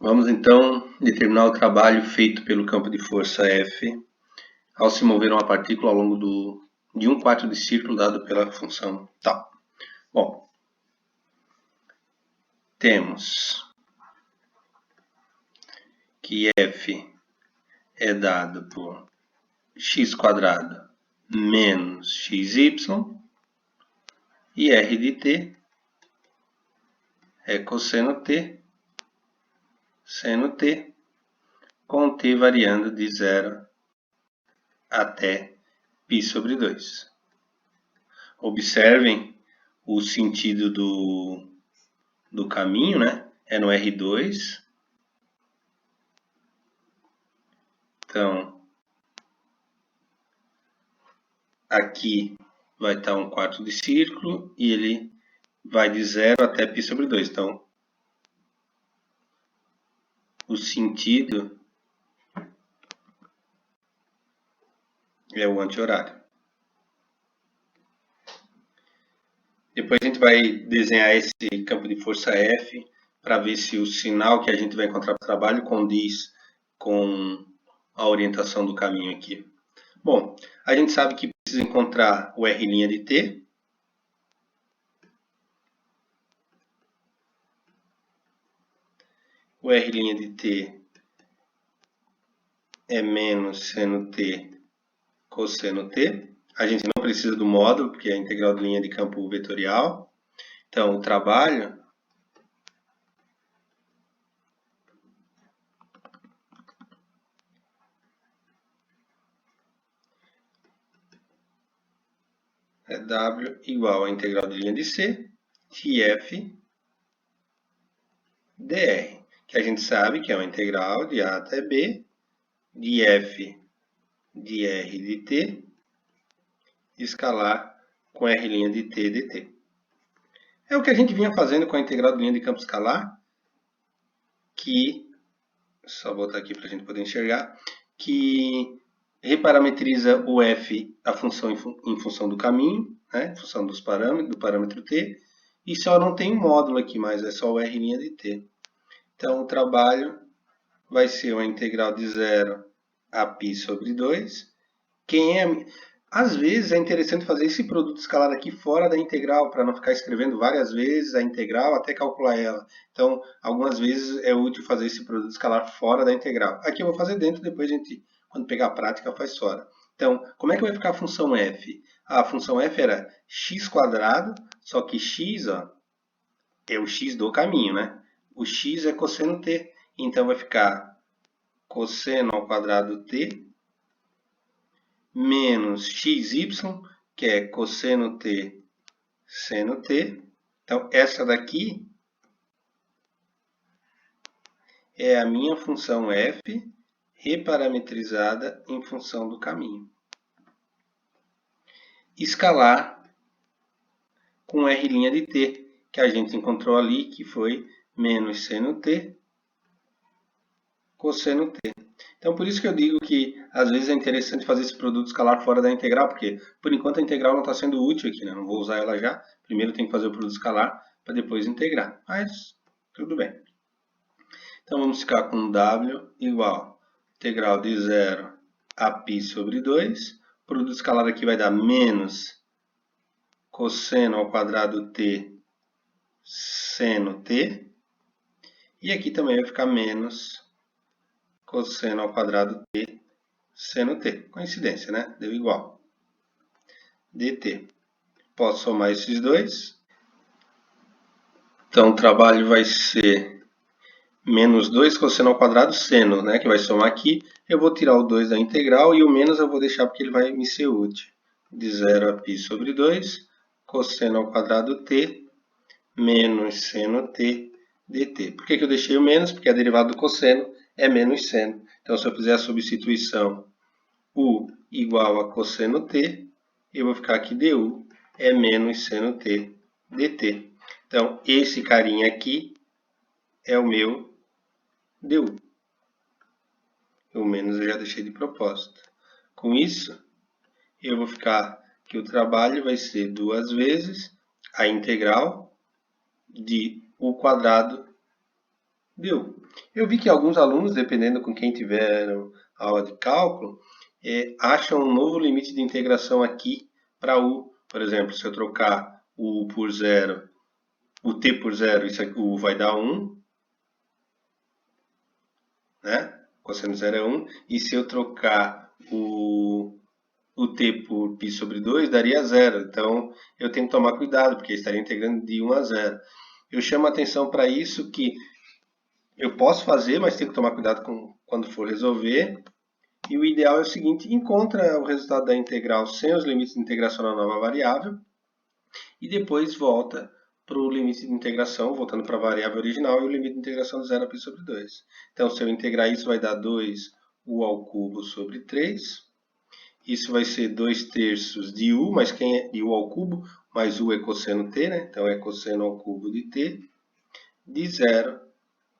Vamos então determinar o trabalho feito pelo campo de força F ao se mover uma partícula ao longo de 1/4 de círculo dado pela função tal. Bom, temos que F é dado por x² menos xy e R de t é cosseno t, seno t, com t variando de 0 até π/2. Observem o sentido do caminho, né? É no R2. Então, aqui vai estar 1/4 de círculo e ele vai de 0 até π/2. Então, o sentido é o anti-horário. Depois a gente vai desenhar esse campo de força F para ver se o sinal que a gente vai encontrar para o trabalho condiz com a orientação do caminho aqui. Bom, a gente sabe que precisa encontrar o R' de t. O R' de t é menos seno t cosseno t. A gente não precisa do módulo, porque é a integral de linha de campo vetorial. Então, o trabalho é W igual à integral de linha de C de f dr, que a gente sabe que é uma integral de A até B de f de R de t escalar com R' de t dt. É o que a gente vinha fazendo com a integral de linha de campo escalar, que, só botar aqui para a gente poder enxergar, que reparametriza o f, a função em função do caminho, né, em função do parâmetro t, e só não tem um módulo aqui, mas é só o R' de t. Então, o trabalho vai ser uma integral de 0 a π/2. Às vezes é interessante fazer esse produto escalar aqui fora da integral, para não ficar escrevendo várias vezes a integral até calcular ela. Então, algumas vezes é útil fazer esse produto escalar fora da integral. Aqui eu vou fazer dentro, depois a gente, quando pegar a prática, faz fora. Então, como é que vai ficar a função f? A função f era x², só que x é o x do caminho, né? O x é cosseno t, então vai ficar cosseno ao quadrado t menos xy, que é cosseno t seno t. Então, essa daqui é a minha função f reparametrizada em função do caminho. Escalar com R' de t, que a gente encontrou ali, que foi menos seno t cosseno t. Então, por isso que eu digo que, às vezes, é interessante fazer esse produto escalar fora da integral, porque, por enquanto, a integral não está sendo útil aqui, né? Não vou usar ela já. Primeiro tem que fazer o produto escalar, para depois integrar. Mas, tudo bem. Então, vamos ficar com W igual a integral de 0 a π/2. O produto escalar aqui vai dar menos cosseno ao quadrado t seno t. E aqui também vai ficar menos cosseno ao quadrado t seno t. Coincidência, né? Deu igual. dt. Posso somar esses dois. Então, o trabalho vai ser menos 2 cosseno ao quadrado seno, né? Que vai somar aqui. Eu vou tirar o 2 da integral e o menos eu vou deixar porque ele vai me ser útil. De 0 a π/2, cosseno ao quadrado t menos seno t dt. Por que eu deixei o menos? Porque a derivada do cosseno é menos seno. Então, se eu fizer a substituição u igual a cosseno t, eu vou ficar aqui du é menos seno t dt. Então, esse carinha aqui é o meu du. O menos eu já deixei de propósito. Com isso, eu vou ficar que o trabalho vai ser 2 vezes a integral de u² Viu? Eu vi que alguns alunos, dependendo com quem tiveram aula de cálculo, acham um novo limite de integração aqui para u. Por exemplo, se eu trocar o u por zero, o t por zero, isso aqui, o u vai dar 1, né? Cosseno zero é 1. E se eu trocar o t por π sobre 2, daria 0. Então, eu tenho que tomar cuidado, porque eu estaria integrando de 1 a 0. Eu chamo a atenção para isso que eu posso fazer, mas tenho que tomar cuidado quando for resolver. E o ideal é o seguinte: encontra o resultado da integral sem os limites de integração na nova variável e depois volta para o limite de integração, voltando para a variável original e o limite de integração de 0 a π sobre 2. Então, se eu integrar isso, vai dar 2u ao cubo sobre 3. Isso vai ser 2 terços de u, mas quem é de u ao cubo, mais u é cosseno t, né? Então é cosseno ao cubo de t, de 0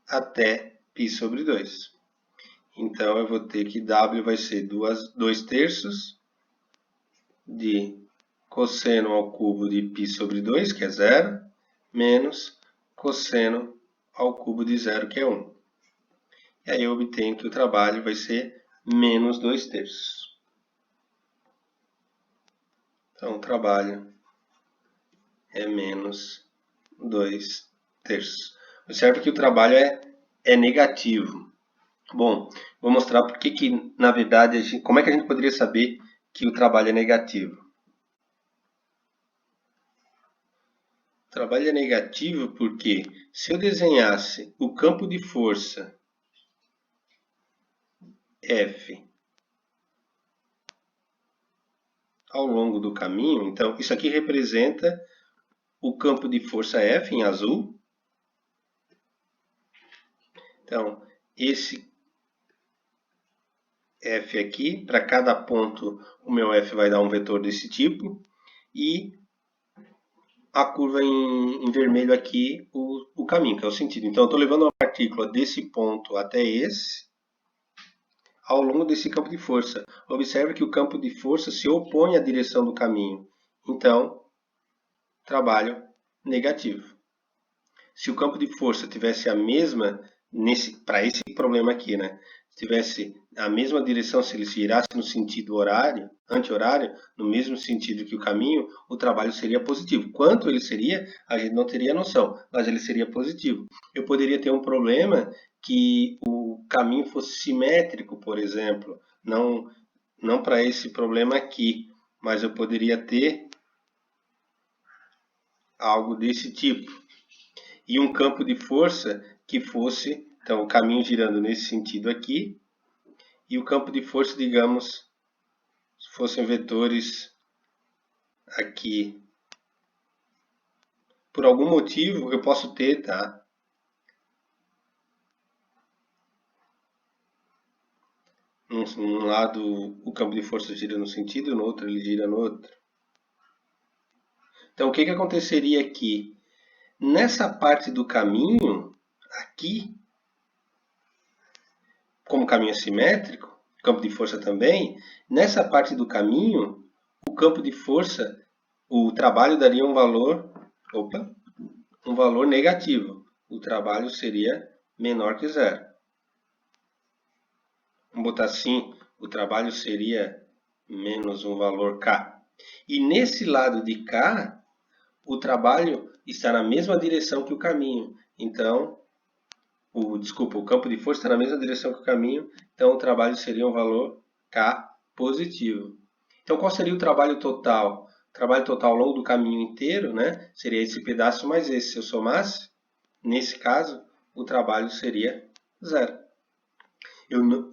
até π sobre 2. Então eu vou ter que w vai ser 2 terços de cosseno ao cubo de π sobre 2, que é 0, menos cosseno ao cubo de 0, que é 1. E aí eu obtenho que o trabalho vai ser menos 2 terços. Então o trabalho é menos 2 terços. Observe que o trabalho é negativo. Bom, vou mostrar porque que, na verdade, como é que a gente poderia saber que o trabalho é negativo. O trabalho é negativo porque se eu desenhasse o campo de força F ao longo do caminho, então isso aqui representa o campo de força F em azul. Então, esse F aqui, para cada ponto, o meu F vai dar um vetor desse tipo. E a curva em vermelho aqui, o caminho, que é o sentido. Então, eu estou levando uma partícula desse ponto até esse, ao longo desse campo de força. Observe que o campo de força se opõe à direção do caminho. Então, trabalho negativo. Se o campo de força tivesse a mesma, para esse problema aqui, né? Se tivesse a mesma direção, se ele se virasse no sentido horário, anti-horário, no mesmo sentido que o caminho, o trabalho seria positivo. Quanto ele seria, a gente não teria noção, mas ele seria positivo. Eu poderia ter um problema que o caminho fosse simétrico, por exemplo, não para esse problema aqui, mas eu poderia ter algo desse tipo. E um campo de força que fosse, então, o caminho girando nesse sentido aqui, e o campo de força, digamos, fossem vetores aqui. Por algum motivo, eu posso ter, tá? Num lado, o campo de força gira num sentido, no outro ele gira no outro. Então, o que aconteceria aqui? Nessa parte do caminho, aqui, como caminho é simétrico, campo de força também, nessa parte do caminho, o campo de força, o trabalho daria um valor negativo. O trabalho seria menor que zero. Vamos botar assim, o trabalho seria menos um valor K. E nesse lado de cá, o trabalho está na mesma direção que o caminho. Então, o campo de força está na mesma direção que o caminho, então o trabalho seria um valor K positivo. Então, qual seria o trabalho total? O trabalho total ao longo do caminho inteiro, né, seria esse pedaço mais esse. Se eu somasse, nesse caso, o trabalho seria zero.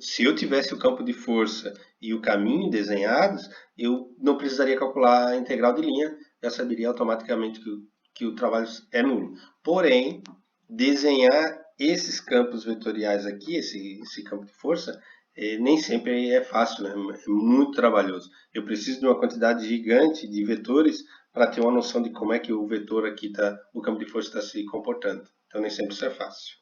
Se eu tivesse o campo de força e o caminho desenhados, eu não precisaria calcular a integral de linha, já saberia automaticamente que o trabalho é nulo. Porém, desenhar esses campos vetoriais aqui, esse campo de força, nem sempre é fácil, né? É muito trabalhoso. Eu preciso de uma quantidade gigante de vetores para ter uma noção de como é que o vetor aqui o campo de força está se comportando. Então nem sempre isso é fácil.